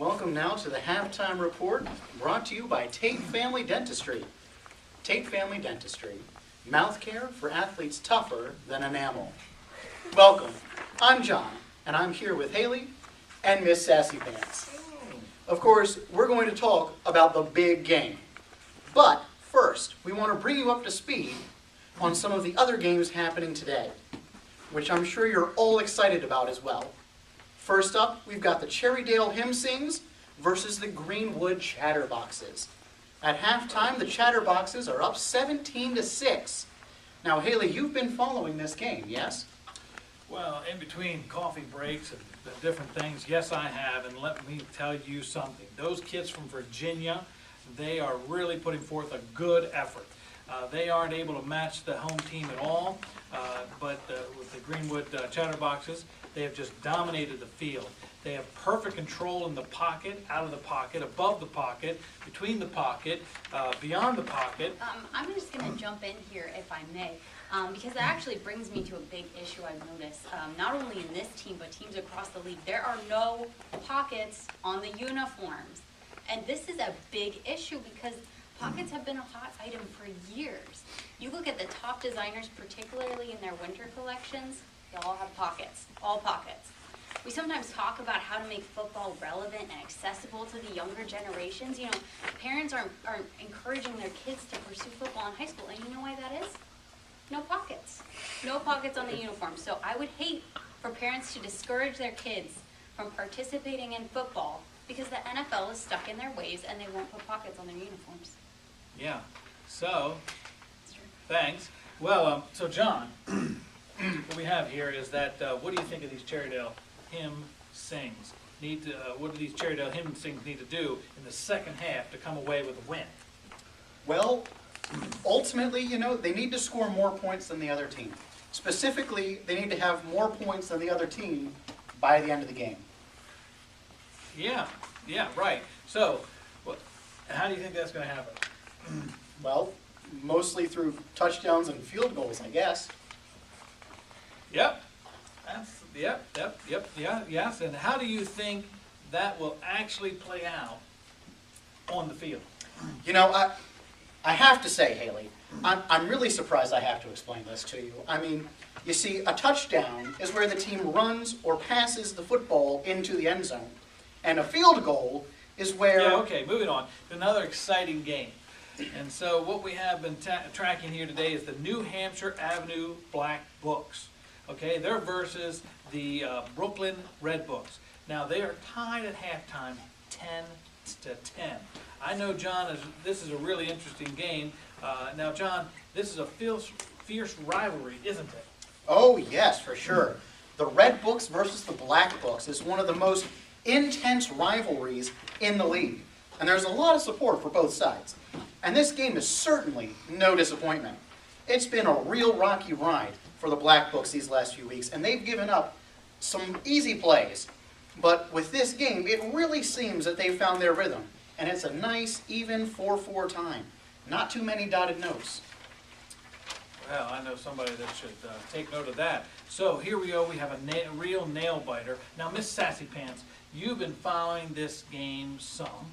Welcome now to the halftime report brought to you by Tate Family Dentistry. Tate Family Dentistry, mouth care for athletes tougher than enamel. Welcome. I'm John, and I'm here with Haley and Miss Sassy Pants. Of course, we're going to talk about the big game. But first, we want to bring you up to speed on some of the other games happening today, which I'm sure you're all excited about as well. First up, we've got the Cherrydale Hymn Sings versus the Greenwood Chatterboxes. At halftime, the Chatterboxes are up 17-6. Now, Haley, you've been following this game, yes? Well, in between coffee breaks and the different things, yes, I have, and let me tell you something. Those kids from Virginia, they are really putting forth a good effort. They aren't able to match the home team at all, but with the Greenwood Chatterboxes, they have just dominated the field. They have perfect control in the pocket, out of the pocket, above the pocket, between the pocket, beyond the pocket. I'm just going to jump in here, if I may, because that actually brings me to a big issue I've noticed, not only in this team, but teams across the league. There are no pockets on the uniforms, and this is a big issue because pockets have been a hot item for years. You look at the top designers, particularly in their winter collections, they all have pockets, all pockets. We sometimes talk about how to make football relevant and accessible to the younger generations. You know, parents aren't encouraging their kids to pursue football in high school, and you know why that is? No pockets. No pockets on the uniform. So I would hate for parents to discourage their kids from participating in football because the NFL is stuck in their ways and they won't put pockets on their uniforms. Yeah, so, thanks. Well, so John, what we have here is that, what do you think of these Cherrydale Hymn Sings? What do these Cherrydale Hymn Sings need to do in the second half to come away with a win? Well, ultimately, you know, they need to score more points than the other team. Specifically, they need to have more points than the other team by the end of the game. Yeah, right. So, how do you think that's going to happen? Well, mostly through touchdowns and field goals, I guess. Yep. Yes. And how do you think that will actually play out on the field? You know, I have to say, Haley, I'm really surprised I have to explain this to you. I mean, you see, a touchdown is where the team runs or passes the football into the end zone. And a field goal is where... Yeah, okay, moving on. Another exciting game. And so what we have been tracking here today is the New Hampshire Avenue Black Books. Okay, they're versus the Brooklyn Red Books. Now, they are tied at halftime 10-10. I know, John, this is a really interesting game. Now, John, this is a fierce rivalry, isn't it? Oh, yes, for sure. The Red Books versus the Black Books is one of the most intense rivalries in the league. And there's a lot of support for both sides. And this game is certainly no disappointment. It's been a real rocky ride for the Black Books these last few weeks, and they've given up some easy plays. But with this game, it really seems that they've found their rhythm. And it's a nice, even 4-4 time. Not too many dotted notes. Well, I know somebody that should take note of that. So here we go. We have a real nail biter. Now, Miss Sassy Pants, you've been following this game some,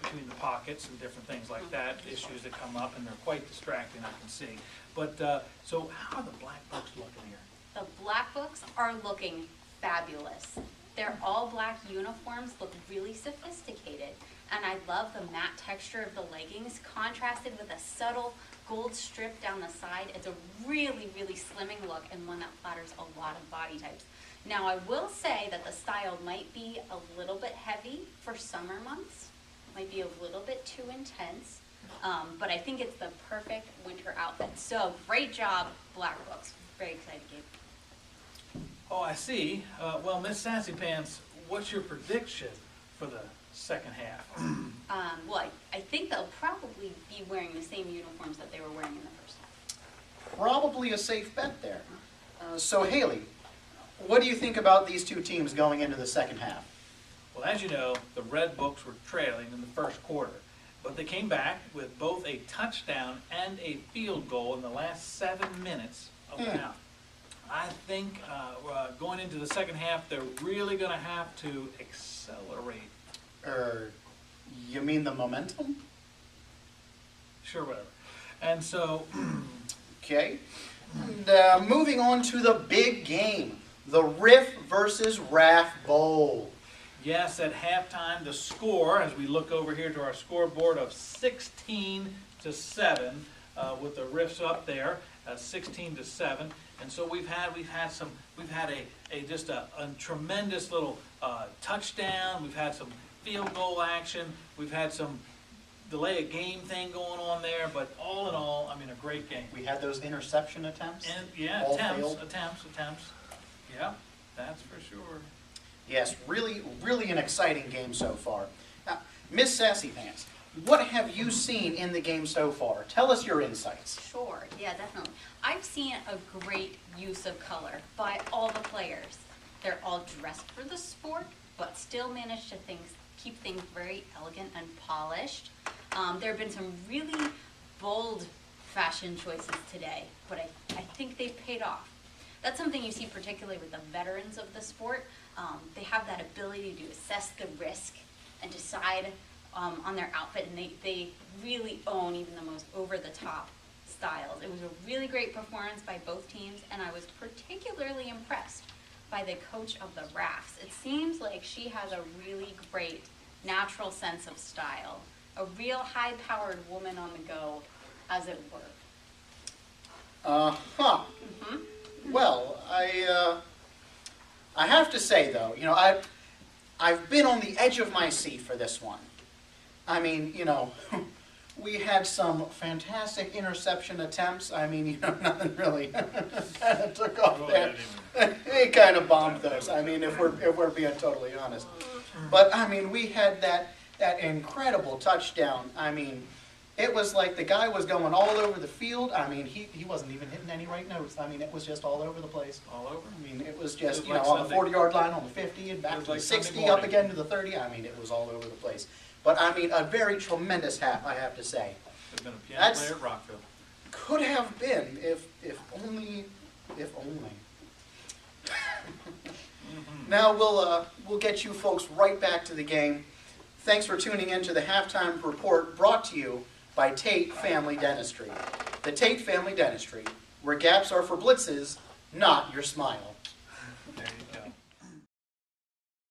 between the pockets and different things like that, issues that come up, and they're quite distracting, I can see. But so how are the Black Books looking here? The Black Books are looking fabulous. Their all black uniforms look really sophisticated. And I love the matte texture of the leggings contrasted with a subtle gold strip down the side. It's a really, really slimming look and one that flatters a lot of body types. Now, I will say that the style might be a little bit heavy for summer months. Might be a little bit too intense. But I think it's the perfect winter outfit. So, great job, Black Books. Very excited, Gabe. Oh, I see. Well, Miss Sassy Pants, what's your prediction for the second half? Well, I think they'll probably be wearing the same uniforms that they were wearing in the first half. Probably a safe bet there. So, Haley, what do you think about these two teams going into the second half? Well, as you know, the Red Books were trailing in the first quarter, but they came back with both a touchdown and a field goal in the last 7 minutes of the half. I think going into the second half, they're really going to have to accelerate You mean the momentum? Sure, whatever. And so, Okay. And, moving on to the big game, the RYF versus RYF Bowl. yes, at halftime, the score, as we look over here to our scoreboard of 16-7, with the RIFs up there, 16-7. And so we've had just a tremendous little touchdown. We've had some field goal action. We've had some delay a game thing going on there. But all in all, I mean, a great game. We had those interception attempts. And yeah, All attempts. failed. Yeah, that's for sure. Yes, really, really an exciting game so far. Now, Miss Sassy Pants, what have you seen in the game so far? Tell us your insights. Sure, yeah, definitely. I've seen a great use of color by all the players. They're all dressed for the sport, but still manage to keep things very elegant and polished. There have been some really bold fashion choices today, but I think they've paid off. That's something you see particularly with the veterans of the sport. They have that ability to assess the risk and decide on their outfit, and they really own even the most over-the-top styles. It was a really great performance by both teams, and I was particularly impressed by the coach of the RAFs. It seems like she has a really great natural sense of style, a real high-powered woman on the go, as it were. Uh-huh. Well, I have to say, though, I've been on the edge of my seat for this one. I mean, we had some fantastic interception attempts. I mean, nothing really kind of took off there. They kind of bombed those. I mean, if we're being totally honest. But I mean, we had that incredible touchdown. I mean, it was like the guy was going all over the field. I mean, he wasn't even hitting any right notes. I mean, it was just all over the place. All over? I mean, it was just, It was like on the Sunday. 40-yard line, on the 50, and back was to like the Sunday 60, up morning. again to the 30. I mean, it was all over the place. But I mean, a very tremendous half, I have to say. There's been a piano That's- player at Rockville. Could have been, if only. Now we'll get you folks right back to the game. Thanks for tuning in to the halftime report brought to you by Tate Family Dentistry. The Tate Family Dentistry, where gaps are for blitzes, not your smile.